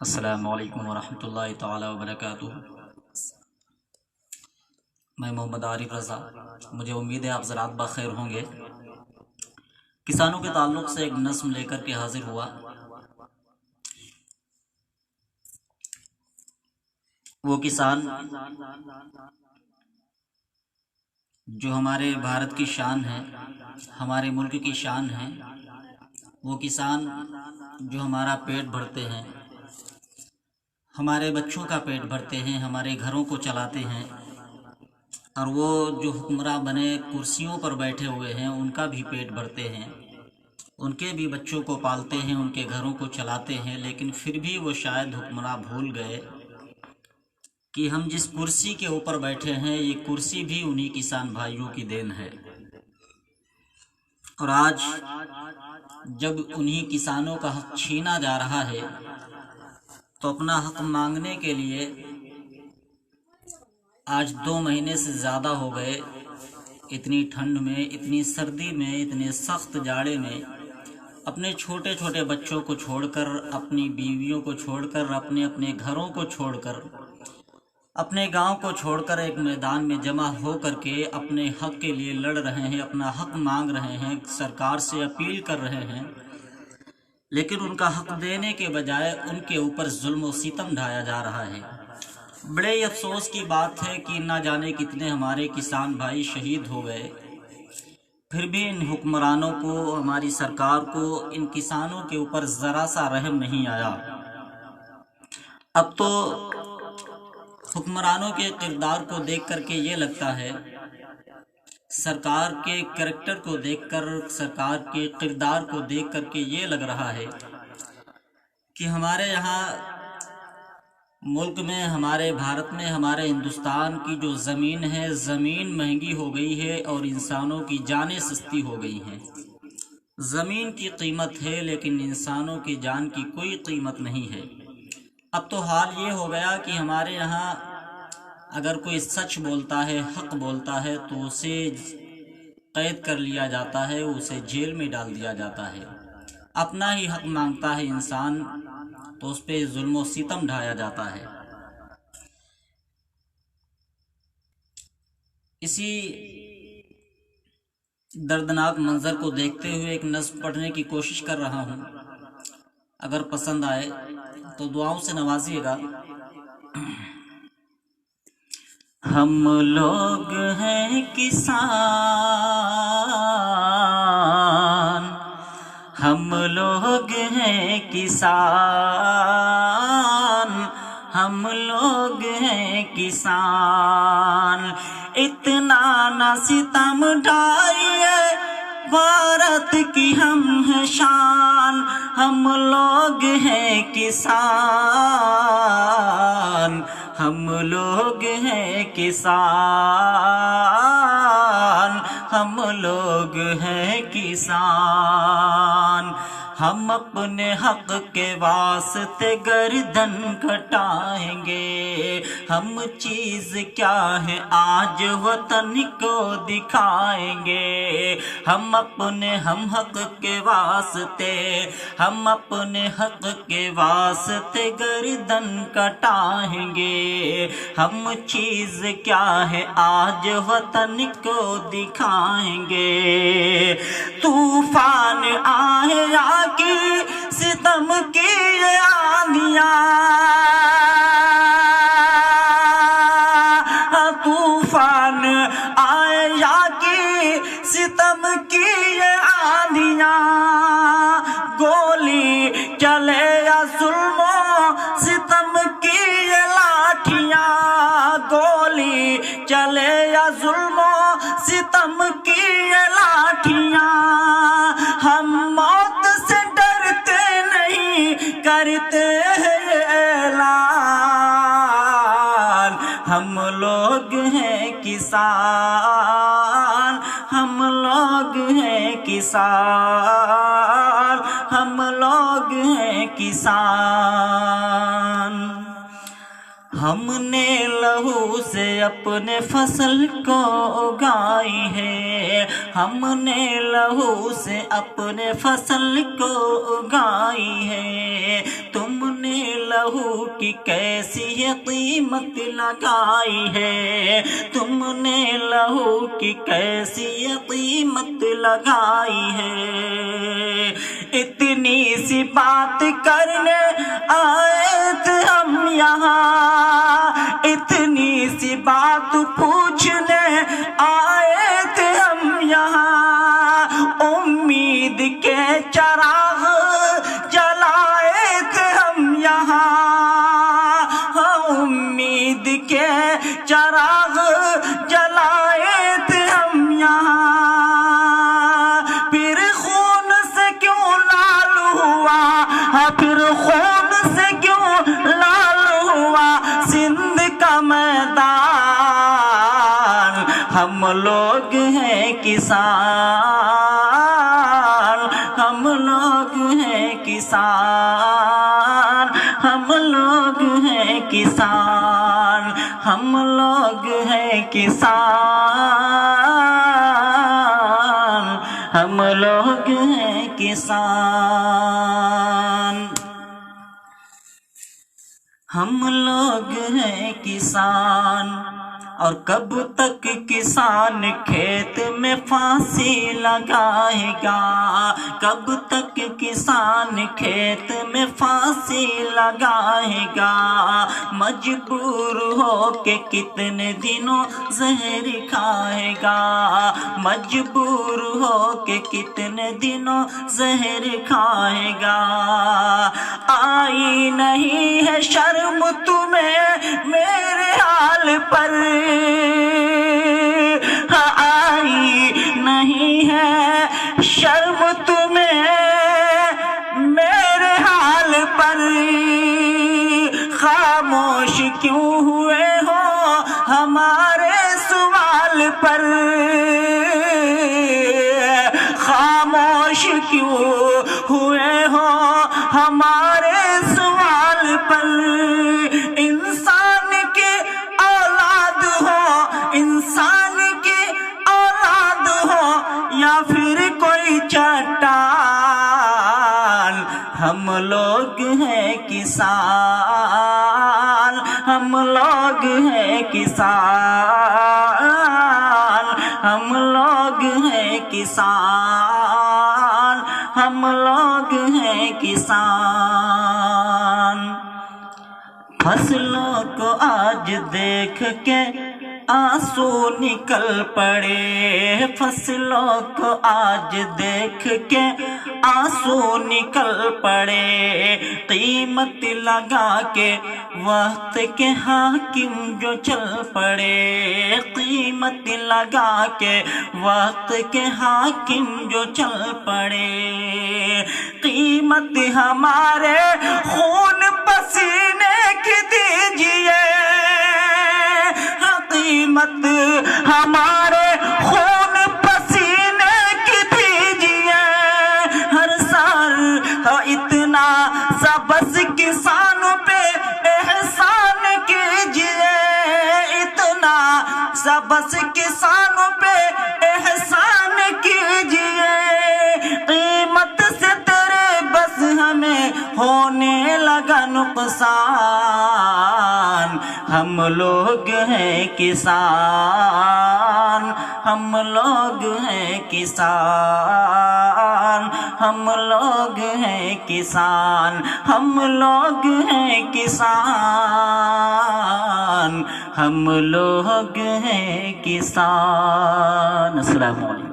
السلام علیکم ورحمۃ اللہ تعالی وبرکاتہ۔ میں محمد عارف رضا، مجھے امید ہے آپ حضرات بخیر ہوں گے۔ کسانوں کے تعلق سے ایک نظم لے کر کے حاضر ہوا۔ وہ کسان جو ہمارے بھارت کی شان ہے، ہمارے ملک کی شان ہے، وہ کسان جو ہمارا پیٹ بھرتے ہیں، ہمارے بچوں کا پیٹ بھرتے ہیں، ہمارے گھروں کو چلاتے ہیں، اور وہ جو حکمراں بنے کرسیوں پر بیٹھے ہوئے ہیں ان کا بھی پیٹ بھرتے ہیں، ان کے بھی بچوں کو پالتے ہیں، ان کے گھروں کو چلاتے ہیں، لیکن پھر بھی وہ شاید حکمراں بھول گئے کہ ہم جس کرسی کے اوپر بیٹھے ہیں یہ کرسی بھی انہی کسان بھائیوں کی دین ہے۔ اور آج جب انہی کسانوں کا حق چھینا جا رہا ہے تو اپنا حق مانگنے کے لیے آج 2 مہینے سے زیادہ ہو گئے، اتنی ٹھنڈ میں، اتنی سردی میں، اتنے سخت جاڑے میں اپنے چھوٹے چھوٹے بچوں کو چھوڑ کر، اپنی بیویوں کو چھوڑ کر، اپنے گھروں کو چھوڑ کر، اپنے گاؤں کو چھوڑ کر ایک میدان میں جمع ہو کر کے اپنے حق کے لیے لڑ رہے ہیں، اپنا حق مانگ رہے ہیں، سرکار سے اپیل کر رہے ہیں، لیکن ان کا حق دینے کے بجائے ان کے اوپر ظلم و ستم ڈھایا جا رہا ہے۔ بڑے افسوس کی بات ہے کہ نہ جانے کتنے ہمارے کسان بھائی شہید ہو گئے، پھر بھی ان حکمرانوں کو، ہماری سرکار کو ان کسانوں کے اوپر ذرا سا رحم نہیں آیا۔ اب تو حکمرانوں کے کردار کو دیکھ کر کے یہ لگتا ہے، سرکار کے کریکٹر کو دیکھ کر، سرکار کے کردار کو دیکھ کر کے یہ لگ رہا ہے کہ ہمارے یہاں ملک میں، ہمارے بھارت میں، ہمارے ہندوستان کی جو زمین ہے، زمین مہنگی ہو گئی ہے اور انسانوں کی جانیں سستی ہو گئی ہیں۔ زمین کی قیمت ہے لیکن انسانوں کی جان کی کوئی قیمت نہیں ہے۔ اب تو حال یہ ہو گیا کہ ہمارے یہاں اگر کوئی سچ بولتا ہے، حق بولتا ہے تو اسے قید کر لیا جاتا ہے، اسے جیل میں ڈال دیا جاتا ہے۔ اپنا ہی حق مانگتا ہے انسان تو اس پہ ظلم و ستم ڈھایا جاتا ہے۔ اسی دردناک منظر کو دیکھتے ہوئے ایک نظم پڑھنے کی کوشش کر رہا ہوں، اگر پسند آئے تو دعاؤں سے نوازیے گا۔ ہم لوگ ہیں کسان، ہم لوگ ہیں کسان، ہم لوگ ہیں کسان، اتنا نہ ستم ڈھائیے، بھارت کی ہم ہیں شان، ہم لوگ ہیں کسان، ہم لوگ ہیں کسان، ہم لوگ ہیں کسان، ہم اپنے حق کے واسطے گردن کٹائیں گے، ہم چیز کیا ہے آج وطن کو دکھائیں گے، ہم اپنے حق کے واسطے، ہم اپنے حق کے واسطے گردن کٹائیں گے، ہم چیز کیا ہے آج وطن کو دکھائیں گے، طوفان آئے یا کی ستم کی آندیاں، طوفان آئے یا کی ستم کی آندیاں، گولی چلے یا ظلم و ستم کی لاٹھیاں، گولی چلے یا ظلم و ستم کی لاٹھیاں، ہم موت سے ڈرتے نہیں، کرتے ہیں اعلان، ہم لوگ ہیں کسان، ہم لوگ ہیں کسان، ہم لوگ ہیں کسان، ہم نے لہو سے اپنے فصل کو اگائی ہے، ہم نے لہو سے اپنے فصل کو اگائی ہے، تم نے لہو لہو کی کیسی قیمت لگائی ہے، تم نے لہو کی کیسی قیمت لگائی ہے۔ اتنی سی بات کرنے آئے تھے ہم یہاں، اتنی سی بات پوچھنے آئے تھے ہم یہاں، امید کے چراغ جلائے تھے ہم یہاں، امید کے چراغ جلائے تھے ہم یہاں۔ پھر خون سے کیوں لال ہوا، پھر خون سے کیوں لال ہوا سندھ کا میدان، ہم لوگ ہیں کسان، ہم لوگ ہیں کسان، ہم لوگ ہیں کسان، ہم لوگ ہیں کسان، ہم لوگ ہیں کسان، ہم لوگ ہیں کسان۔ اور کب تک کسان کھیت میں پھانسی لگائے گا، کب تک کسان کھیت میں پھانسی لگائے گا، مجبور ہو کے کتنے دنوں زہر کھائے گا، مجبور ہو کے کتنے دنوں زہر کھائے گا۔ آئی نہیں ہے شرم تمہیں میرے حال پر، آئی نہیں ہے شرم تمہیں میرے حال پر، خاموش کیوں ہوئے ہو ہمارے سوال پر، خاموش کیوں ہوئے ہو ہمارے سوال پر۔ انسان کی اولاد ہو، انسان کی اولاد ہو یا پھر کوئی چٹان، ہم لوگ ہیں کسان، ہم لوگ ہیں کسان، ہم لوگ ہیں کسان، ہم لوگ ہیں کسان۔ فصلوں کو آج دیکھ کے آنسو نکل پڑے، فصلوں کو آج دیکھ کے آنسو نکل پڑے، قیمت لگا کے وقت کے حاکم جو چل پڑے، قیمت لگا کے وقت کے حاکم جو چل پڑے، قیمت ہمارے خون پسینے کی دیجئے، قیمت ہمارے خون پسینے کی دیجئے، ہر سال اتنا سا بس کسانوں پہ احسان کیجئے، اتنا سا بس کسانوں پہ احسان کیجئے، قیمت سے تیرے بس ہمیں ہونے لگا نقصان، ہم لوگ ہیں کسان، ہم لوگ ہیں کسان، ہم لوگ ہیں کسان، ہم لوگ ہیں کسان، ہم لوگ ہیں کسان۔ السلام علیکم۔